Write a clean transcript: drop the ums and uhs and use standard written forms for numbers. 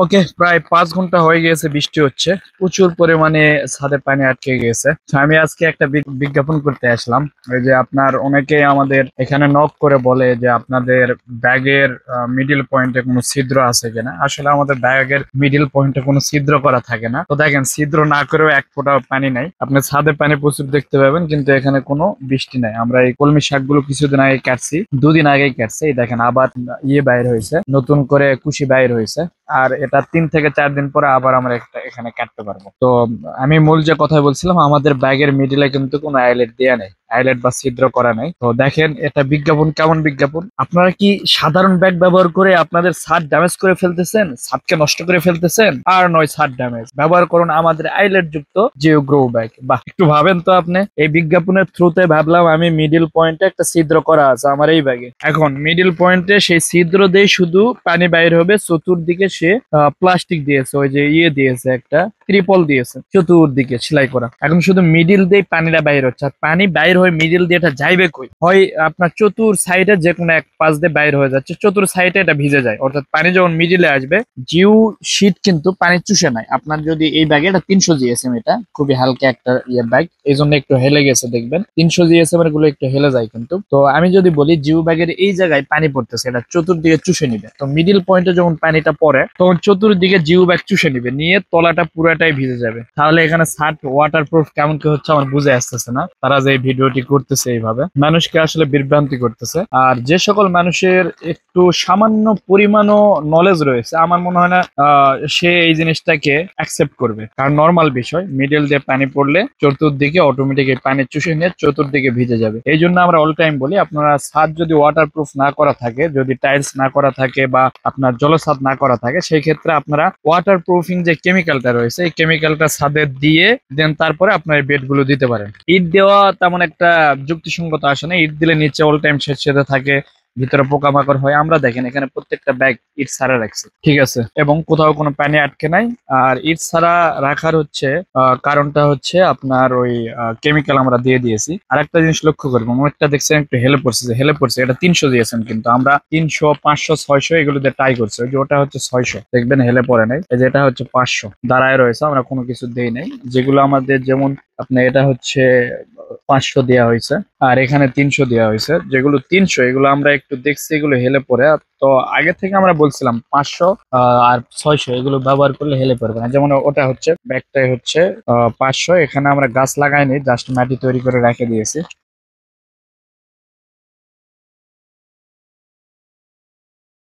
ওকে, প্রায় 5 ঘন্টা হয়ে গেছে, বৃষ্টি হচ্ছে প্রচুর পরিমাণে, ছাদে পানি আটকে গেছে। তো আমি আজকে একটা বিজ্ঞাপন করতে আসলাম। ওই যে আপনার অনেকে আমাদের এখানে নক করে বলে যে আপনাদের ব্যাগের মিডিল পয়েন্টে কোনো ছিদ্র আছে কিনা। আসলে আমাদের ব্যাগের মিডিল পয়েন্টে কোনো ছিদ্র করা থাকে না। তো দেখেন, ছিদ্র না করেও এক ফোঁটা পানি নাই। আপনি ছাদে পানি প্রচুর দেখতে পাবেন, কিন্তু এখানে কোনো বৃষ্টি নাই। আমরা এই কলমি শাকগুলো কিছুদিন আগে কাটছি, 2 দিন আগেই কাটছি। এই দেখেন আবার বাইর হয়েছে, নতুন করে কুশি বাইর হয়েছে। আর এটা 3 থেকে 4 দিন পরে আবার আমরা এখানে কাটতে পারবো। তো আমি মূল যে কথা বলছিলাম, আমাদের ব্যাগের মিডিলে কিন্তু কোনো আইলেট দেয়া নেই, আইলেট বা ছিদ্র করা নাই। তো দেখেন এটা বিজ্ঞাপন কেমন বিজ্ঞাপন। আপনারা কি সাধারণ ব্যাগ ব্যবহার করে আপনাদের ছাদ ড্যামেজ করে ফেলতেছেন, ছাদকে নষ্ট করে ফেলতেছেন? আর নয় ছাদ ড্যামেজ, ব্যবহার করুন আমাদের আইলেট যুক্ত জিও গ্রো ব্যাগ। বাহ, একটু ভাবেন তো আপনি। এই বিজ্ঞাপনের থ্রুতে ভাবলাম আমি মিডিল পয়েন্টে একটা ছিদ্র করা আছে আমার এই ব্যাগে। এখন মিডিল পয়েন্টে সেই ছিদ্র দিয়ে শুধু পানি বাইর হবে, চতুর্দিকে সে প্লাস্টিক দিয়েছে, ওই যে দিয়েছে, একটা ত্রিপল দিয়েছে চতুর্দিকে সেলাই করা। এখন শুধু মিডিল দিয়ে পানিটা বাইর হচ্ছে, আর পানি বাইর হয়ে মিডিল দিয়ে এটা যাইবে কই? হয় আপনার চতুর সাইডে যে কোনো এক পাশ দিয়ে বাইর হয়ে যাচ্ছে, চতুর সাইডে এটা ভিজে যায়। অর্থাৎ পানি যখন মিডিলে আসবে, জিও শীট কিন্তু পানি চুষে নাই। আপনার যদি এই ব্যাগে, এটা 300 জিএসএম, এটা খুবই হালকা একটা ব্যাগ, এই জন্য একটু হেলে গেছে দেখবেন। 300 জিএসএম এর গুলো একটু হেলে যায় কিন্তু। তো আমি যদি বলি জিও ব্যাগের এই জায়গায় পানি পড়তেছে, এটা চতুর্দিকে চুষে নিবে। তো মিডিল পয়েন্টে যখন পানিটা পড়ে, তখন চতুর্দিকে জিও ব্যাগ চুষে নিবে, নিয়ে তলাটা পুরাটাই ভিজে যাবে। তাহলে এখানে ছাদ ওয়াটার প্রুফ কেমন কি হচ্ছে আমার বুঝে আসতেছে না। তারা যে এই ভিডিওটি করতেছে এইভাবে মানুষকে আসলে বিভ্রান্তি করতেছে। আর যে সকল মানুষের একটু সামান্য পরিমাণও নলেজ রয়েছে, আমার মনে হয় না সে এই জিনিসটাকে অ্যাকসেপ্ট করবে। কারণ নর্মাল বিষয়, মিডল দিয়ে পানি পড়লে চতুর্দিকে অটোমেটিক পানি চুষে নিয়ে চতুর্দিকে ভিজে যাবে। এই জন্য আমরা অল টাইম বলি, আপনারা ছাদ যদি ওয়াটার প্রুফ না করা থাকে, যদি টাইলস না করা থাকে বা আপনার জলছাদ না করা থাকে, সেই ক্ষেত্রে আপনারা ওয়াটার প্রুফিং যে কেমিক্যালটা রয়েছে, এই কেমিক্যালটা ছাদে দিয়ে দেন তারপরে আপনার বেড গুলো দিতে পারেন। ইট দেওয়া তেমন একটা যুক্তিসঙ্গত আসে না। ইট দিলে নিচে অল টাইম সেচেতে থাকে, ভিতরে পোকামাকড় হয়। আমরা দেখেন এখানে প্রত্যেকটা ব্যাগ ইট ছাড়া রাখছি, ঠিক আছে, এবং কোথাও কোনো পানি আটকে নাই। আর ইট ছাড়া রাখার হচ্ছে কারণটা হচ্ছে আপনার ওই কেমিক্যাল আমরা দিয়ে দিয়েছি। আর একটা জিনিস লক্ষ্য করবো, একটা দেখছেন একটু হেলে পড়ছে, যে হেলে পড়ছে এটা 300 দিয়েছেন, কিন্তু আমরা 300, 500, 600 এগুলো দিয়ে ট্রাই করছি। ওই যে ওটা হচ্ছে 600, দেখবেন হেলে পড়ে নাই। এই যে এটা হচ্ছে 500 দাঁড়ায় রয়েছে, আমরা কোনো কিছু দেই নাই। যেগুলো আমাদের যেমন আপনার এটা হচ্ছে 500 দেওয়া হয়েছে, আর এখানে 300 দেওয়া হয়েছে। যেগুলো 300 এগুলো আমরা একটু দেখছি, এগুলো হেলে পড়ে। তো আগে থেকে আমরা বলছিলাম 500 আর 600 এগুলো ব্যবহার করলে হেলে পড়বে না। যেমন ওটা হচ্ছে ব্যাগটাই হচ্ছে 500, এখানে আমরা গাছ লাগাইনি, জাস্ট মাটি তৈরি করে রেখে দিয়েছি।